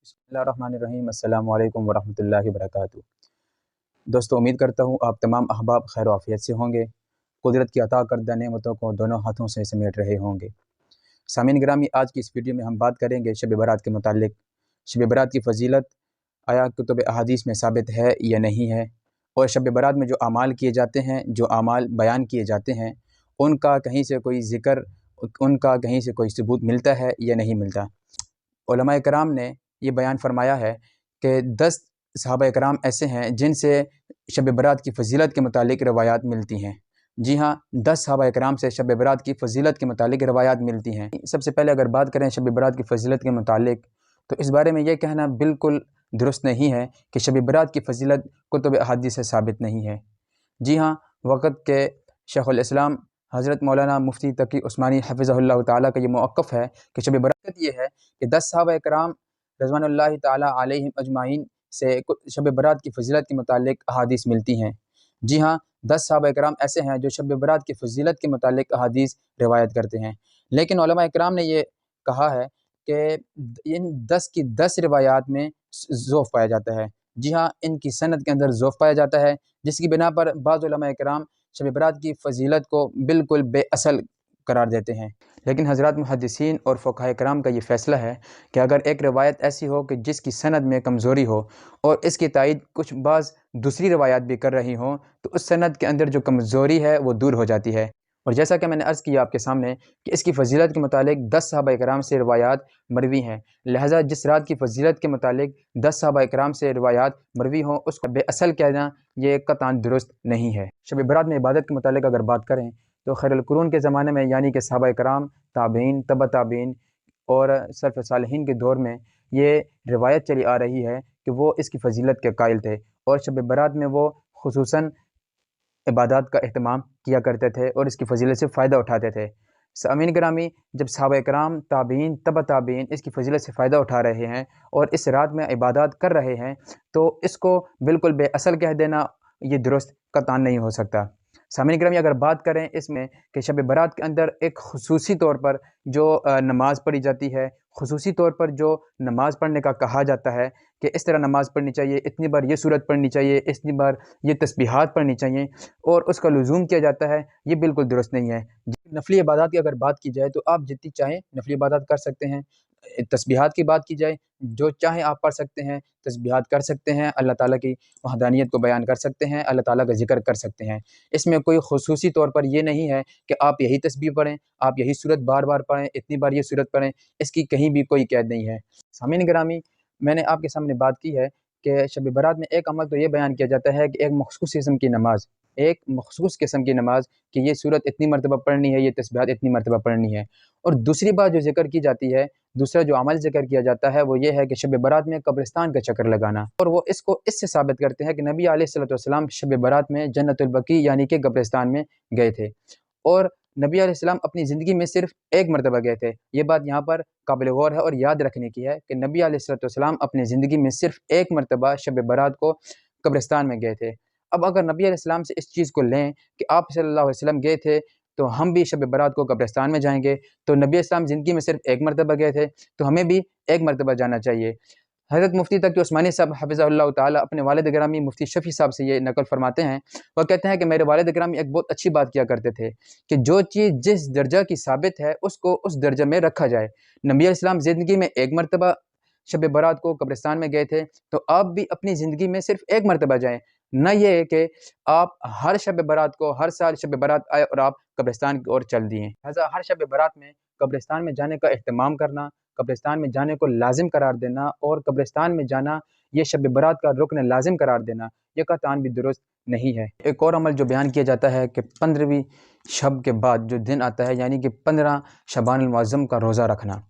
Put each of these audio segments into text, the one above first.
बिस्मिल्लाहिर्रहमानिर्रहीम। अस्सलामु अलैकुम वरहमतुल्लाहि वबरकातुहू। दोस्तों, उम्मीद करता हूँ आप तमाम अहबाब खैर आफियत से होंगे। कुदरत की अता करदा नेमतों को दोनों हाथों से समेट रहे होंगे। सामीन गिरामी, आज की इस वीडियो में हम बात करेंगे शब बारात के मुतालिक। शब बारात की फ़जीलत आया कुतुब अहादीस में साबित है या नहीं है, और शब बारात में जो अमाल किए जाते हैं, जो अमाल बयान किए जाते हैं, उनका कहीं से कोई ज़िक्र, उनका कहीं से कोई सबूत मिलता है या नहीं मिलता। उलमाए कराम ने ये बयान फरमाया है कि 10 सहाबा कराम ऐसे हैं जिनसे शब बारात की फ़जीलत के मुतालिक रवायात मिलती हैं। जी हाँ, 10 सहाबा कराम से शब बारात की फ़जीलत के मुतालिक रवायात मिलती हैं। सबसे पहले अगर बात करें शब बारात की फ़जीलत के मुतालिक, तो इस बारे में यह कहना बिल्कुल दुरुस्त नहीं है कि शब बारात की फ़जीलत कुतुब अहादीस से साबित नहीं है। जी हाँ, वक़्त के शेखुल इस्लाम हज़रत मौलाना मुफ्ती तकी उस्मानी हफ़िज़हुल्लाह ताला का ये मौक़िफ़ है कि शब बारात ये है कि 10 सहाबा कराम रज़वानुल्लाहि ताला अलैहिम अजमाइन से शब बारात की फ़जीलत के मुतालिक अहादीस मिलती हैं। जी हाँ, 10 सहाबा कराम ऐसे हैं जो शब बारात की फ़जीलत के मुतालिक अहादीस रिवायत करते हैं। लेकिन उलमा कराम ने ये कहा है कि इन 10 की 10 रिवायात में ज़ोफ़ पाया जाता है। जी हाँ, इनकी सनद के अंदर ज़ोफ़ पाया जाता है, जिसकी बिना पर बाज़ उलमा कराम शब बारात की फ़जीलत को बिल्कुल बेअसल करार देते हैं। लेकिन हज़रात मुहद्दिसीन और फ़ुक़हा कराम का ये फ़ैसला है कि अगर एक रिवायत ऐसी हो कि जिसकी सनद में कमज़ोरी हो और इसकी तायीद कुछ बाज़ दूसरी रिवायात भी कर रही हों, तो उस सनद के अंदर जो कमज़ोरी है वो दूर हो जाती है। और जैसा कि मैंने अर्ज़ किया आपके सामने कि इसकी फ़जीलत के मुतालिक 10 सहाबा कराम से रिवायात मरवी हैं, लिहाजा जिस रात की फ़जीलत के मुतालिक 10 सहाबा कराम से रिवायात मरवी हों, उसको बेअसल कहना ये कतई दुरुस्त नहीं है। शब बारात में इबादत के मुतालिक अगर बात करें तो खैरुल कुरून के ज़माने में, यानी कि सहाबा कराम, ताबीन, तबा ताबीन और सल्फ़ सालिहीन के दौर में ये रिवायत चली आ रही है कि वो इसकी फ़जीलत के कायल थे और शब बारात में वो खुसूसन इबादत का एहतमाम किया करते थे और इसकी फ़जीलत से फ़ायदा उठाते थे। सामीन गिरामी, जब सहाबा कराम, ताबीन, तबा ताबीन इसकी फ़जीलत से फ़ायदा उठा रहे हैं और इस रात में इबादत कर रहे हैं, तो इसको बिल्कुल बेअसल कह देना ये दुरुस्त कतई नहीं हो सकता। सामीन गिरामी, अगर बात करें इसमें कि शब बारात के अंदर एक खुसूसी तौर पर जो नमाज़ पढ़ी जाती है, खुसूसी तौर पर जो नमाज़ पढ़ने का कहा जाता है कि इस तरह नमाज़ पढ़नी चाहिए, इतनी बार ये सूरत पढ़नी चाहिए, इतनी बार ये तस्बीहात पढ़नी चाहिए और उसका लुज़ूम किया जाता है, ये बिल्कुल दुरुस्त नहीं है। नफली इबादत की अगर बात की जाए तो आप जितनी चाहें नफली इबादत कर सकते हैं। तस्बीहात की बात की जाए, जो चाहें आप पढ़ सकते हैं, तस्बीहात कर सकते हैं, अल्लाह ताला की वहदानियत को बयान कर सकते हैं, अल्लाह ताला का ज़िक्र कर सकते हैं। इसमें कोई खुसूसी तौर पर ये नहीं है कि आप यही तस्बीह पढ़ें, आप यही सूरत बार-बार पढ़ें, इतनी बार ये सूरत पढ़ें, इसकी कहीं भी कोई कैद नहीं है। सामीन गिरामी, मैंने आपके सामने बात की है कि शब बारात में एक अमल तो ये बयान किया जाता है कि एक मख़सूस किस्म की नमाज़, एक मख़सूस किस्म की नमाज़ कि ये सूरत इतनी मरतबा पढ़नी है, ये तस्बीहात इतनी मरतबा पढ़नी है। और दूसरी बात जो ज़िक्र की जाती है, दूसरा जो अमल ज़िक्र किया जाता है वो ये है कि शब बारात में कब्रिस्तान का चक्कर लगाना, और वो इसको इससे साबित करते हैं कि नबी अलैहिस्सलातु वस्सलाम शब बारात में जन्नतुल बकी यानी कि कब्रिस्तान में गए थे और नबी अलैहिस्सलाम अपनी ज़िंदगी में सिर्फ़ एक मरतबा गए थे। ये बात यहाँ पर काबिल गौर है और याद रखने की है कि नबी अलैहिस्सलातु वस्सलाम अपनी ज़िंदगी में सिर्फ़ एक मरतबा शब बारात को कब्रिस्तान में गए थे। अब अगर नबी अलैहिस्सलाम से इस चीज़ को लें कि आप सल्लल्लाहु अलैहि वसल्लम गए थे, तो हम भी शब बारात को कब्रिस्तान में जाएँगे, तो नबी अलैहिस्सलाम ज़िंदगी में सिर्फ़ एक मरतबा गए थे, तो हमें भी एक मरतबा जाना चाहिए। हज़रत मुफ्ती तकी उस्मानी साहब हफ़िज़हुल्लाह ताला अपने वालिद गिरामी मुफ्ती शफ़ी साहब से ये नक़ल फ़रमाते हैं। वह कहते हैं कि मेरे वालिद गिरामी एक बहुत अच्छी बात किया करते थे कि जो चीज़ जिस दर्जा की साबित है, उसको उस दर्जे में रखा जाए। नबी अलैहिस्सलाम ज़िंदगी में एक मरतबा शब बारात को कब्रिस्तान में गए थे, तो आप भी अपनी ज़िंदगी में सिर्फ़ एक मरतबा जाएँ। न ये है कि आप हर शब बारात को, हर साल शब बारात आए और आप कब्रिस्तान की ओर चल दिए। लिहाज़ा हर शब बारात में कब्रिस्तान में जाने का एहतमाम करना, कब्रिस्तान में जाने को लाज़िम करार देना और कब्रिस्तान में जाना ये शब बारात का रुकन लाज़िम करार देना, ये कतई भी दुरुस्त नहीं है। एक और अमल जो बयान किया जाता है कि 15वीं शब के बाद जो दिन आता है, यानी कि 15 शबानुल मुअज़्ज़म का रोज़ा रखना।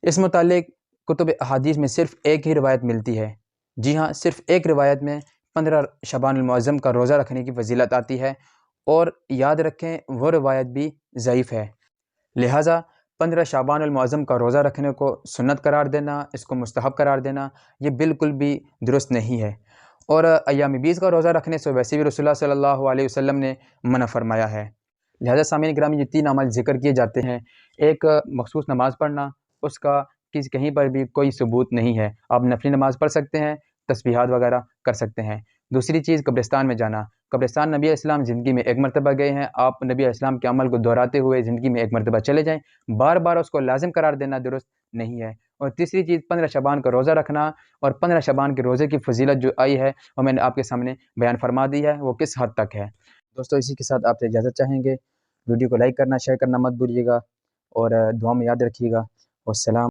इस मुतालिक कुतुब अहादीस में सिर्फ़ एक ही रिवायत मिलती है। जी हाँ, सिर्फ़ एक रिवायत में 15 शबानुल मुअज़्ज़म का रोज़ा रखने की फ़जीलत आती है और याद रखें वो रिवायत भी ज़ईफ़ है। लिहाजा 15 शाबानुल मुअज़्ज़म का रोज़ा रखने को सुन्नत करार देना, इसको मुस्तहब करार देना, ये बिल्कुल भी दुरुस्त नहीं है। और अय्याम बीज़ का रोज़ा रखने से वैसे भी रसूलुल्लाह सल्लल्लाहु अलैहि वसल्लम ने मना फ़रमाया है। लिहाजा सामीन गिरामी, ये 3 अमल ज़िक्र किए जाते हैं, एक मख़सूस नमाज़ पढ़ना, उसका کہیں پر بھی کوئی ثبوت نہیں ہے۔ آپ نفلی نماز پڑھ سکتے ہیں، تسبیحات وغیرہ کر سکتے ہیں۔ دوسری چیز، قبرستان میں جانا۔ قبرستان نبی علیہ السلام زندگی میں ایک مرتبہ گئے ہیں، آپ نبی علیہ السلام کے عمل کو دہراتے ہوئے زندگی میں ایک مرتبہ چلے جائیں، بار بار اس کو لازم قرار دینا درست نہیں ہے۔ اور تیسری چیز، 15 شعبان کا روزہ رکھنا، اور 15 شعبان کے روزے کی فضیلت جو آئی ہے وہ میں نے آپ کے سامنے بیان فرما دی ہے، وہ کس حد تک ہے۔ دوستو اسی کے ساتھ آپ سے اجازت چاہیں گے، ویڈیو کو لائک کرنا، شیئر کرنا مت بھولیے گا، اور دعا میں یاد رکھیے گا۔ والسلام